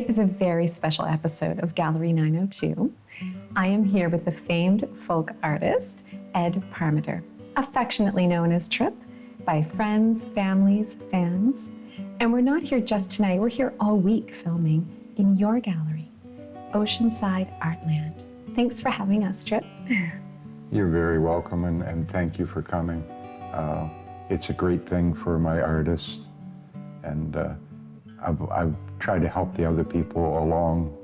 Tonight is a very special episode of Gallery 902. I am here with the famed folk artist, Ed Parmiter, affectionately known as Trip by friends, families, fans. And we're not here just tonight, we're here all week filming in your gallery, Oceanside Artland. Thanks for having us, Trip. You're very welcome, and thank you for coming. It's a great thing for my artists, and I've tried to help the other people along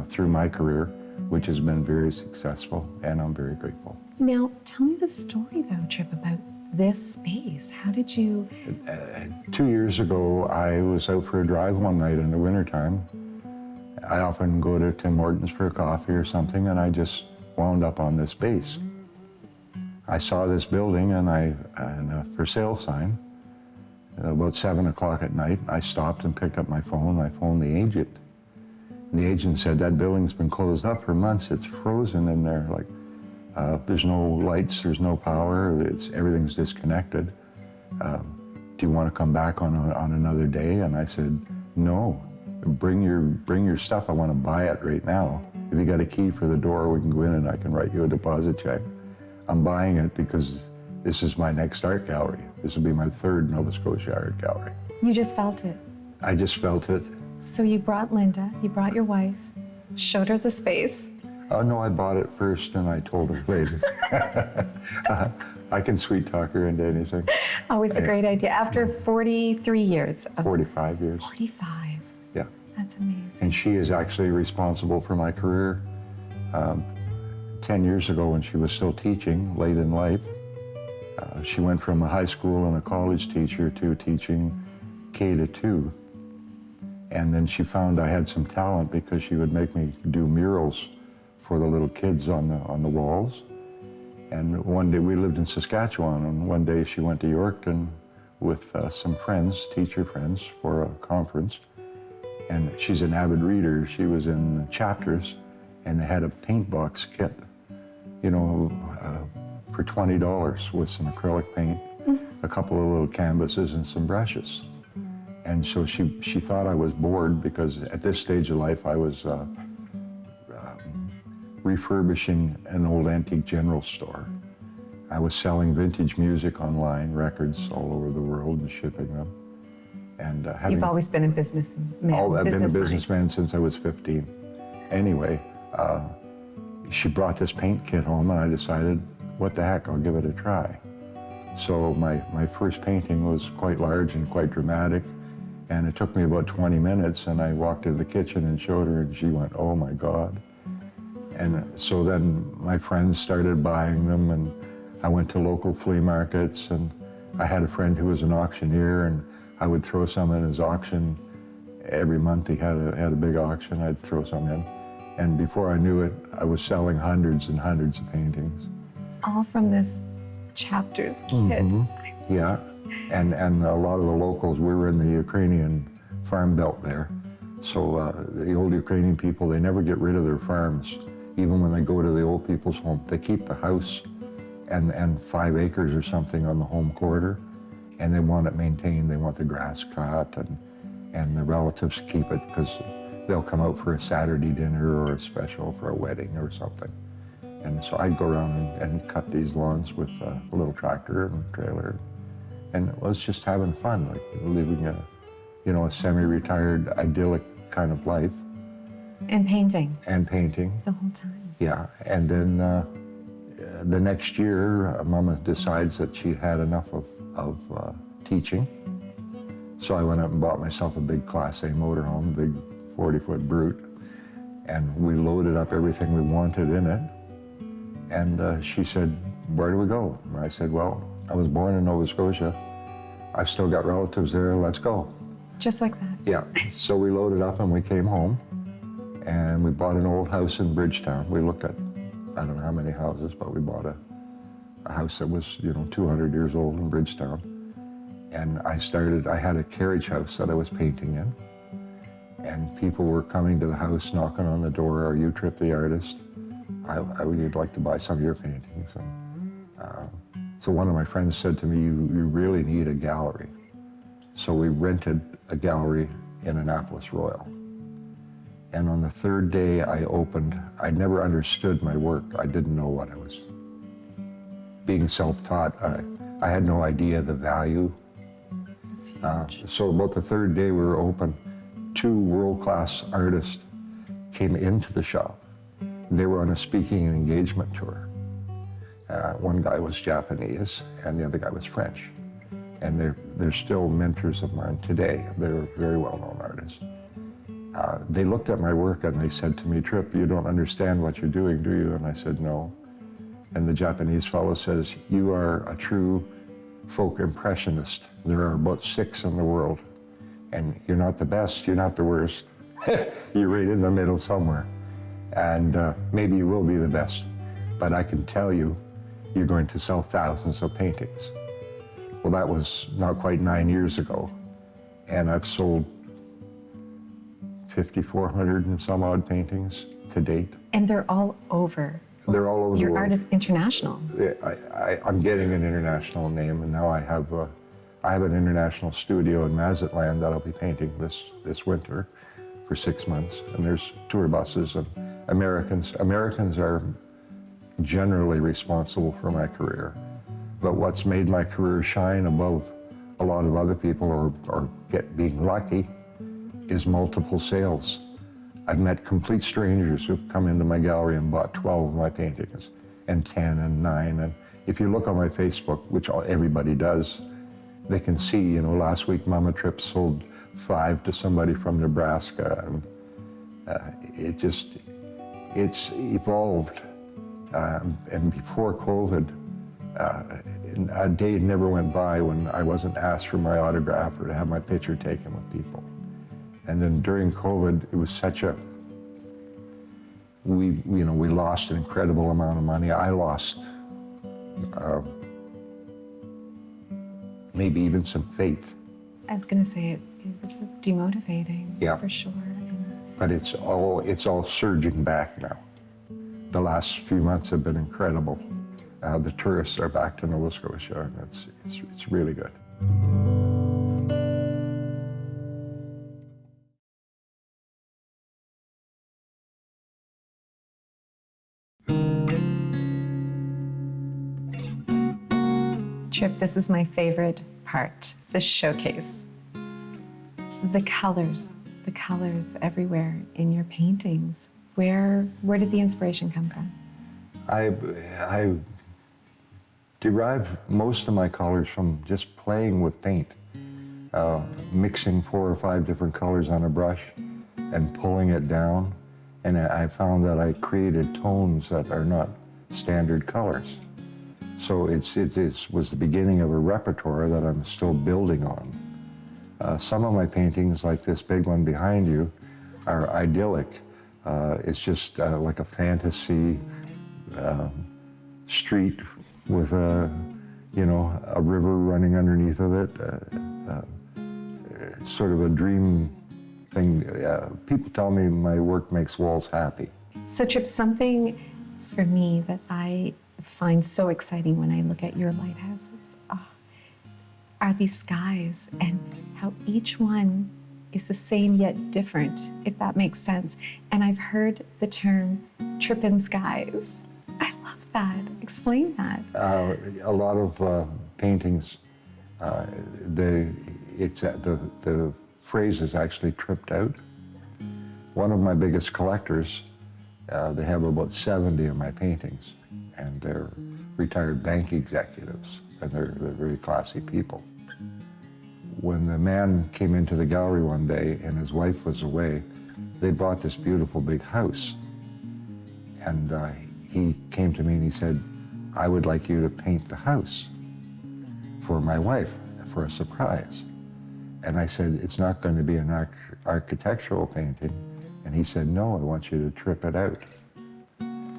through my career, which has been very successful, and I'm very grateful. Now, tell me the story, though, Trip, about this space. How did you... 2 years ago, I was out for a drive one night in the wintertime. I often go to Tim Hortons for a coffee or something, and I just wound up on this space. I saw this building and a for sale sign. About 7 o'clock at night, I stopped and picked up my phone. I phoned the agent. And the agent said, that building's been closed up for months. It's frozen in there. Like, there's no lights, there's no power, everything's disconnected. Do you want to come back on another day? And I said, no, bring your stuff. I want to buy it right now. If you got a key for the door, we can go in and I can write you a deposit check. I'm buying it because this is my next art gallery. This will be my third Nova Scotia art gallery. You just felt it. I just felt it. So you brought Linda, you brought your wife, showed her the space. Oh, no, I bought it first and I told her later. I can sweet talk her into anything. Always a great idea. After 43 years. 45 years. 45. Yeah. That's amazing. And she is actually responsible for my career. 10 years ago, when she was still teaching, late in life, she went from a high school and a college teacher to teaching K-2. And then she found I had some talent because she would make me do murals for the little kids on the walls. And one day, we lived in Saskatchewan, and one day she went to Yorkton with some friends, teacher friends, for a conference. And she's an avid reader. She was in chapters, and they had a paint box kit, you know, for $20 with some acrylic paint, a couple of little canvases, and some brushes. And so she thought I was bored because at this stage of life I was refurbishing an old antique general store. I was selling vintage music online, records all over the world, and shipping them. And you've always been a businessman. I've been a businessman since I was 15. Anyway, she brought this paint kit home, and I decided, what the heck, I'll give it a try. So my first painting was quite large and quite dramatic, and it took me about 20 minutes, and I walked into the kitchen and showed her, and she went, oh my God. And so then my friends started buying them, and I went to local flea markets, and I had a friend who was an auctioneer, and I would throw some in his auction. Every month he had a big auction, I'd throw some in. And before I knew it, I was selling hundreds and hundreds of paintings. All from this chapters kit. Mm-hmm. Yeah, and a lot of the locals, we were in the Ukrainian farm belt there. So the old Ukrainian people, they never get rid of their farms. Even when they go to the old people's home, they keep the house and 5 acres or something on the home quarter, and they want it maintained. They want the grass cut, and the relatives keep it because they'll come out for a Saturday dinner or a special for a wedding or something. And so I'd go around and cut these lawns with a little tractor and trailer, and it was just having fun, like living a semi-retired, idyllic kind of life. And painting. And painting. The whole time. Yeah, and then the next year, Mama decides that she had enough of teaching. So I went out and bought myself a big Class A motorhome, big 40-foot Brute, and we loaded up everything we wanted in it. And she said, where do we go? And I said, well, I was born in Nova Scotia. I've still got relatives there, let's go. Just like that? Yeah, so we loaded up and we came home, and we bought an old house in Bridgetown. We looked at, I don't know how many houses, but we bought a house that was, 200 years old in Bridgetown. And I had a carriage house that I was painting in, and people were coming to the house, knocking on the door, are you Trip the artist? I would like to buy some of your paintings. And, so one of my friends said to me, you really need a gallery. So we rented a gallery in Annapolis Royal. And on the third day I opened, I never understood my work. I didn't know what I was. Being self-taught, I had no idea the value. So about the third day we were open, 2 world-class artists came into the shop. They were on a speaking and engagement tour. One guy was Japanese and the other guy was French. And they're still mentors of mine today. They're very well-known artists. They looked at my work and they said to me, "Trip, you don't understand what you're doing, do you?" And I said, "No." And the Japanese fellow says, "You are a true folk impressionist. There are about 6 in the world. And you're not the best, you're not the worst. You're right in the middle somewhere. And maybe you will be the best. But I can tell you, you're going to sell thousands of paintings." Well, that was not quite 9 years ago. And I've sold 5,400 and some odd paintings to date. And they're all over. They're all over the Your world. art is international. I'm getting an international name, and now I have an international studio in Mazatlan that I'll be painting this winter for 6 months. And there's tour buses and Americans. Americans are generally responsible for my career. But what's made my career shine above a lot of other people or being lucky is multiple sales. I've met complete strangers who've come into my gallery and bought 12 of my paintings, and 10 and 9. And if you look on my Facebook, which everybody does, they can see, last week Mama Trip sold 5 to somebody from Nebraska. And it's evolved. And before COVID, a day never went by when I wasn't asked for my autograph or to have my picture taken with people. And then during COVID, it was we lost an incredible amount of money. I lost maybe even some faith. I was going to say it was demotivating, Yeah. for sure. But it's all surging back now. The last few months have been incredible. The tourists are back to Nova Scotia, and it's really good. Trip, this is my favorite part, the showcase. The colors everywhere in your paintings. Where did the inspiration come from? I derive most of my colors from just playing with paint, mixing 4 or 5 different colors on a brush and pulling it down. And I found that I created tones that are not standard colors. So it was the beginning of a repertoire that I'm still building on. Some of my paintings, like this big one behind you, are idyllic. It's just like a fantasy street with a river running underneath of it. Sort of a dream thing. People tell me my work makes walls happy. So Trip, something for me that I find so exciting when I look at your lighthouses are these skies and how each one is the same yet different, if that makes sense. And I've heard the term trippin' skies. I love that. Explain that. A lot of paintings, the phrase is actually tripped out. One of my biggest collectors, they have about 70 of my paintings, and they're retired bank executives, and they're very classy people. When the man came into the gallery one day and his wife was away, they bought this beautiful big house. And he came to me and he said, "I would like you to paint the house for my wife for a surprise." And I said, "It's not going to be an architectural painting." And he said, "No, I want you to trip it out,"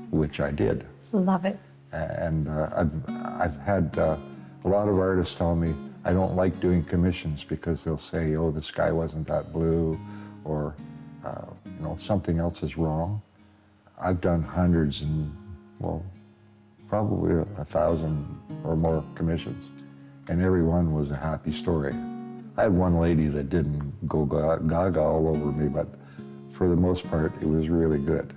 which I did. Love it. And I've had a lot of artists tell me, I don't like doing commissions because they'll say, "Oh, the sky wasn't that blue," or something else is wrong. I've done hundreds and, probably 1,000 or more commissions, and every one was a happy story. I had one lady that didn't go gaga all over me, but for the most part, it was really good.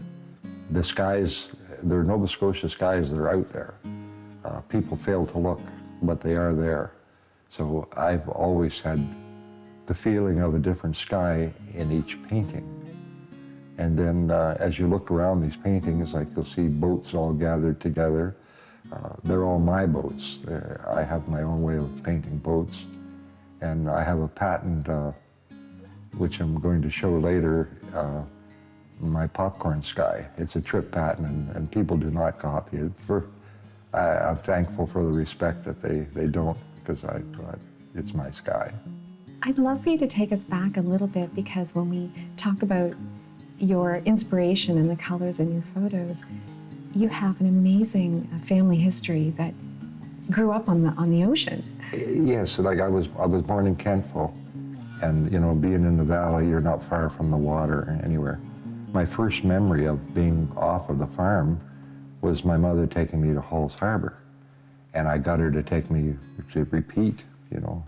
The skies, they're Nova Scotia skies, they're out there. People fail to look, but they are there. So I've always had the feeling of a different sky in each painting. And then as you look around these paintings, like you'll see boats all gathered together. They're all my boats. I have my own way of painting boats. And I have a patent, which I'm going to show later, my popcorn sky. It's a trip patent, and people do not copy it. I'm thankful for the respect that they don't, because it's my sky. I'd love for you to take us back a little bit, because when we talk about your inspiration and the colors in your photos, you have an amazing family history that grew up on the ocean. Yes, like I was born in Kentville, and you know, being in the valley, you're not far from the water anywhere. My first memory of being off of the farm was my mother taking me to Halls Harbor, and I got her to take me to repeat, you know.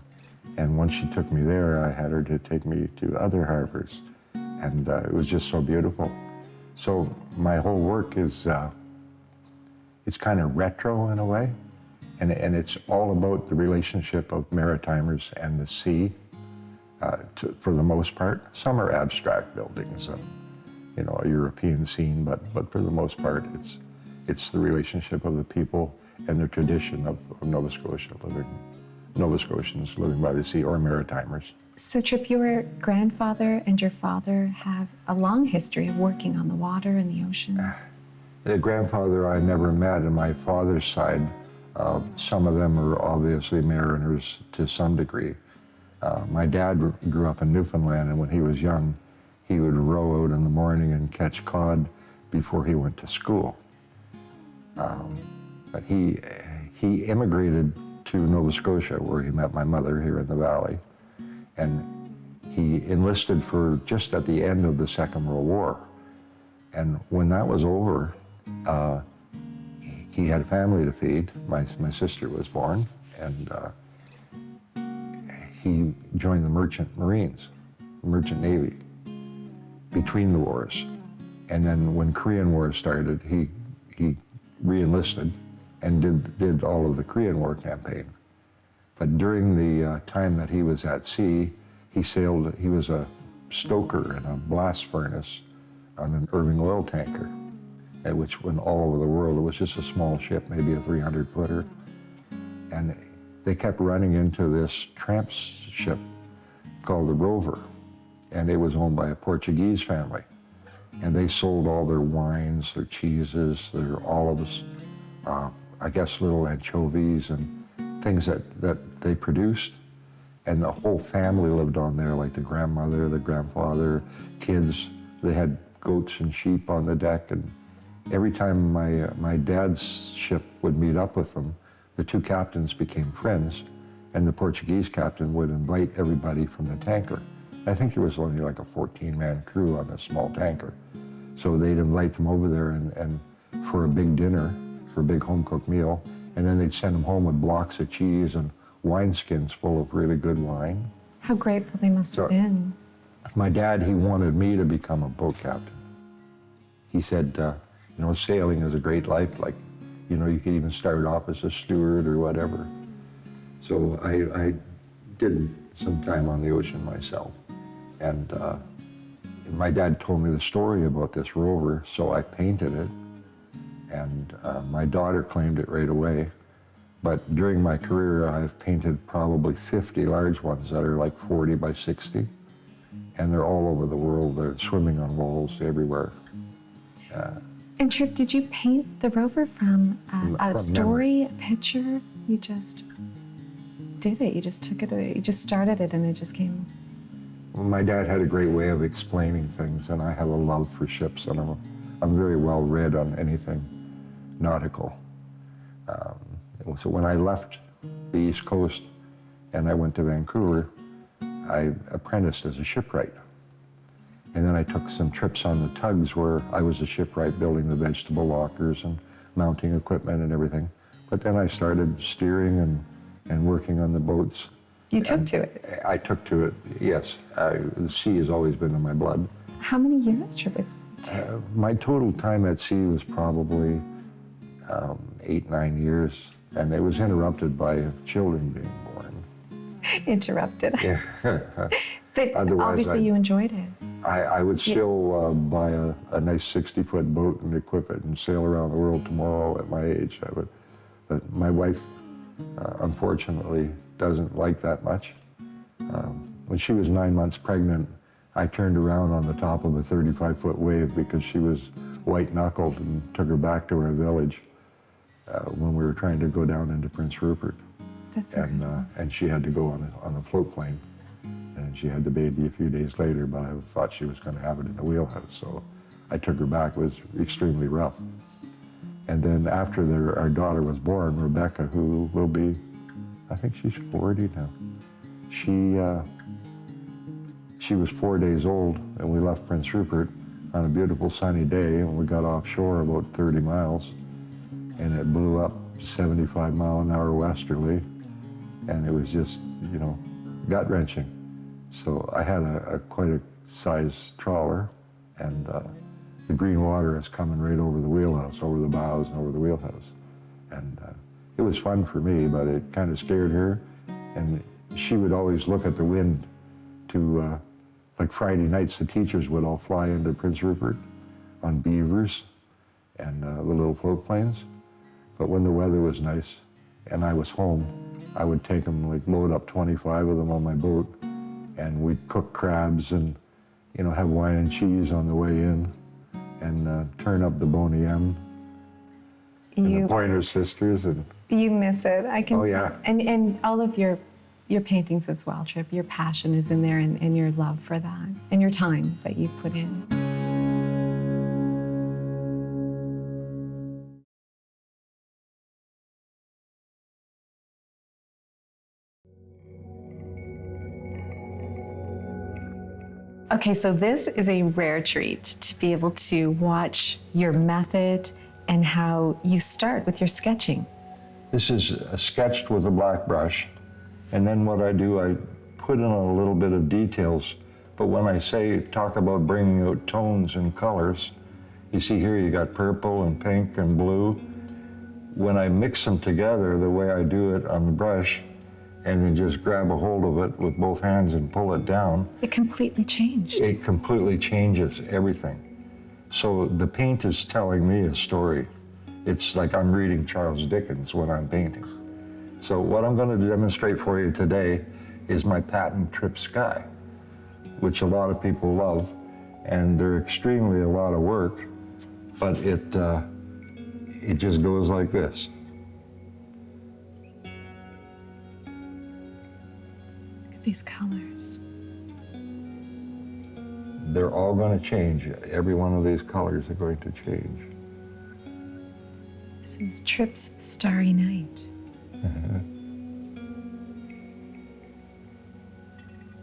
And once she took me there, I had her to take me to other harbors, and it was just so beautiful. So my whole work is it's kind of retro in a way, and it's all about the relationship of Maritimers and the sea, for the most part. Some are abstract buildings and, you know, a European scene, but for the most part, it's the relationship of the people and the tradition of Nova Scotians living by the sea, or Maritimers. So Trip, your grandfather and your father have a long history of working on the water and the ocean. The grandfather I never met, and my father's side, some of them are obviously mariners to some degree. My dad grew up in Newfoundland, and when he was young, he would row out in the morning and catch cod before he went to school. But he immigrated to Nova Scotia, where he met my mother here in the valley, and he enlisted for just at the end of the Second World War. And when that was over, he had a family to feed. My sister was born, and he joined the Merchant Marines, Merchant Navy, between the wars. And then when Korean War started, he re-enlisted and did all of the Korean War campaign. But during the time that he was at sea, he was a stoker in a blast furnace on an Irving oil tanker, which went all over the world. It was just a small ship, maybe a 300-footer. And they kept running into this tramp ship called the Rover, and it was owned by a Portuguese family. And they sold all their wines, their cheeses, their olives, I guess little anchovies and things that they produced. And the whole family lived on there, like the grandmother, the grandfather, kids. They had goats and sheep on the deck. And every time my dad's ship would meet up with them, the two captains became friends, and the Portuguese captain would invite everybody from the tanker. I think there was only like a 14-man crew on this small tanker. So they'd invite them over there and for a big dinner, for a big home-cooked meal, and then they'd send them home with blocks of cheese and wineskins full of really good wine. How grateful they must have been. My dad, he wanted me to become a boat captain. He said, you know, sailing is a great life. Like, you know, you could even start off as a steward or whatever. So I did some time on the ocean myself. And my dad told me the story about this rover, so I painted it. And my daughter claimed it right away. But during my career, I've painted probably 50 large ones that are like 40 by 60. And they're all over the world. They're swimming on walls everywhere. And Trip, did you paint the rover from a story, memory. a picture? You just did it. You just took it. You just started it, and it just came. Well, my dad had a great way of explaining things, and I have a love for ships, and I'm very well read on anything nautical. So when I left the East Coast and I went to Vancouver, I apprenticed as a shipwright. And then I took some trips on the tugs where I was a shipwright building the vegetable lockers and mounting equipment and everything. But then I started steering and working on the boats. You took to it. I took to it, yes. The sea has always been in my blood. How many years, Trip? My total time at sea was probably 8, 9 years, and it was interrupted by children being born. Interrupted. Yeah. But obviously you enjoyed it. I would still buy a nice 60-foot boat and equip it and sail around the world tomorrow at my age. I would, but my wife, unfortunately, doesn't like that much. When she was 9 months pregnant, I turned around on the top of a 35-foot wave because she was white-knuckled and took her back to our village when we were trying to go down into Prince Rupert. That's and she had to go on the float plane. And she had the baby a few days later, but I thought she was going to have it in the wheelhouse. So I took her back. It was extremely rough. And then after our daughter was born, Rebecca, who will be, I think she's 40 now. She was 4 days old, and we left Prince Rupert on a beautiful sunny day, and we got offshore about 30 miles, and it blew up 75-mile-an-hour westerly, and it was just, you know, gut-wrenching. So I had quite a size trawler, and the green water is coming right over the wheelhouse, over the bows and over the wheelhouse. And it was fun for me, but it kind of scared her. And she would always look at the wind to, like Friday nights, the teachers would all fly into Prince Rupert on beavers and the little float planes. But when the weather was nice and I was home, I would take them, like load up 25 of them on my boat, and we'd cook crabs and, you know, have wine and cheese on the way in, and turn up the Boney M and the Pointer Sisters. And you miss it, I can tell. Yeah. And all of your paintings as well, Trip. Your passion is in there, and your love for that, and your time that you put in. Okay, so this is a rare treat to be able to watch your method and how you start with your sketching. This is sketched with a black brush, and then what I do, I put in a little bit of details, but when I talk about bringing out tones and colors, you see here you got purple and pink and blue. When I mix them together the way I do it on the brush, and then just grab a hold of it with both hands and pull it down. It completely changed. It completely changes everything. So the paint is telling me a story. It's like I'm reading Charles Dickens when I'm painting. So what I'm going to demonstrate for you today is my patent Trip Sky, which a lot of people love, and they're extremely a lot of work, but it just goes like this. These colors. They're all going to change. Every one of these colors are going to change. This is Trip's Starry Night.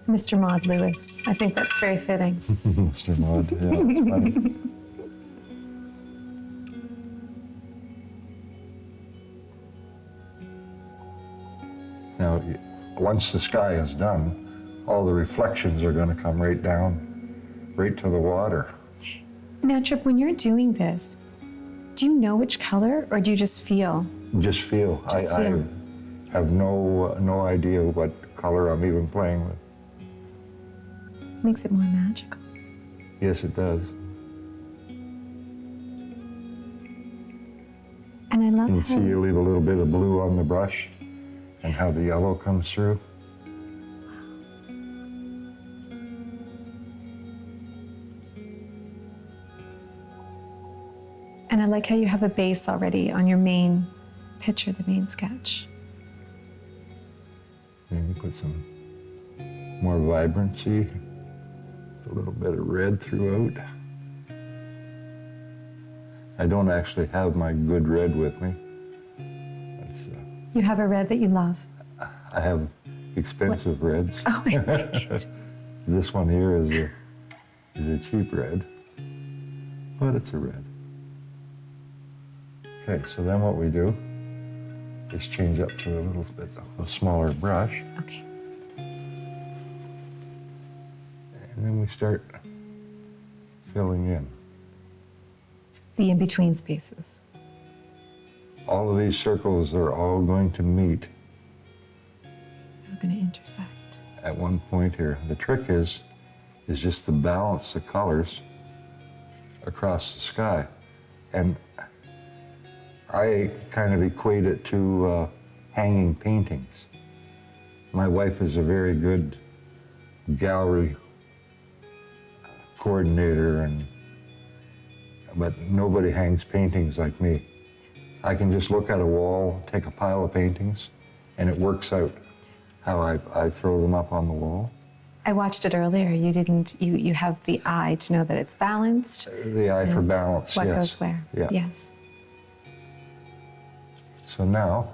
Mr. Maud Lewis. I think that's very fitting. Mr. Maud, yeah, that's funny. Now, once the sky is done, all the reflections are going to come right down, right to the water. Now, Trip, when you're doing this, do you know which color, or do you just feel? Just feel. I have no idea what color I'm even playing with. Makes it more magical. Yes, it does. And I love You how... see you leave a little bit of blue on the brush, and how the yellow comes through. And I like how you have a base already on your main picture, the main sketch. Then you put some more vibrancy, a little bit of red throughout. I don't actually have my good red with me. You have a red that you love. I have expensive reds. Oh, I like it. This one here is a cheap red, but it's a red. Okay, so then what we do is change up to a little bit of a smaller brush. Okay. And then we start filling in. The in-between spaces. All of these circles are all going to meet They're going to intersect. at one point here. The trick is just to balance the colors across the sky. And I kind of equate it to hanging paintings. My wife is a very good gallery coordinator, but nobody hangs paintings like me. I can just look at a wall, take a pile of paintings, and it works out how I throw them up on the wall. I watched it earlier. You have the eye to know that it's balanced. The eye for balance, What yes. goes where. Yeah. Yes. So now,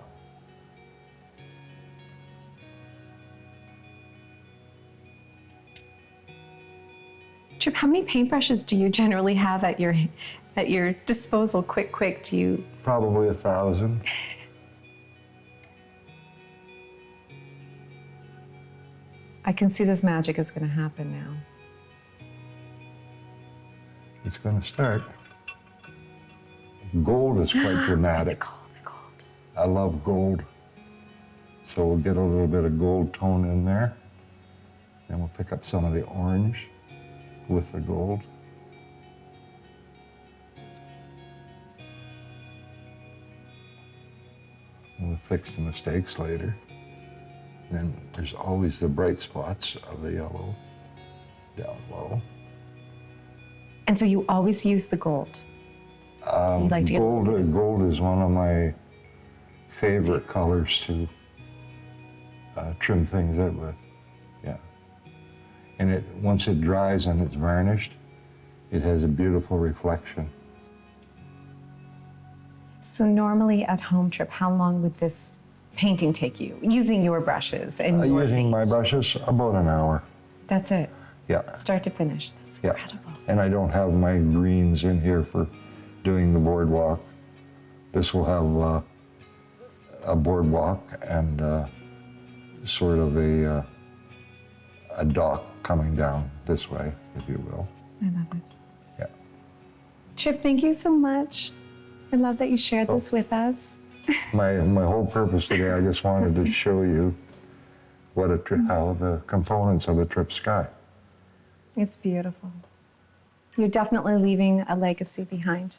Trip, how many paintbrushes do you generally have at your disposal? Quick, do you? probably 1,000. I can see this magic is going to happen now. It's going to start. Gold is quite dramatic. The gold. I love gold. So we'll get a little bit of gold tone in there. Then we'll pick up some of the orange with the gold. We'll fix the mistakes later. Then there's always the bright spots of the yellow down low. And so you always use the gold. You like to get Gold is one of my favorite colors to trim things out with. Yeah. And once it dries and it's varnished, it has a beautiful reflection. So normally at home, Trip, how long would this painting take you, using your brushes and your Using paint? my brushes, about an hour. That's it, Yeah. start to finish. That's Yeah. incredible. And I don't have my greens in here for doing the boardwalk. This will have a boardwalk and sort of a dock coming down this way, if you will. I love it. Yeah. Trip, thank you so much. I love that you shared this with us. My whole purpose today, I just wanted to show you how the components of a trip sky. It's beautiful. You're definitely leaving a legacy behind.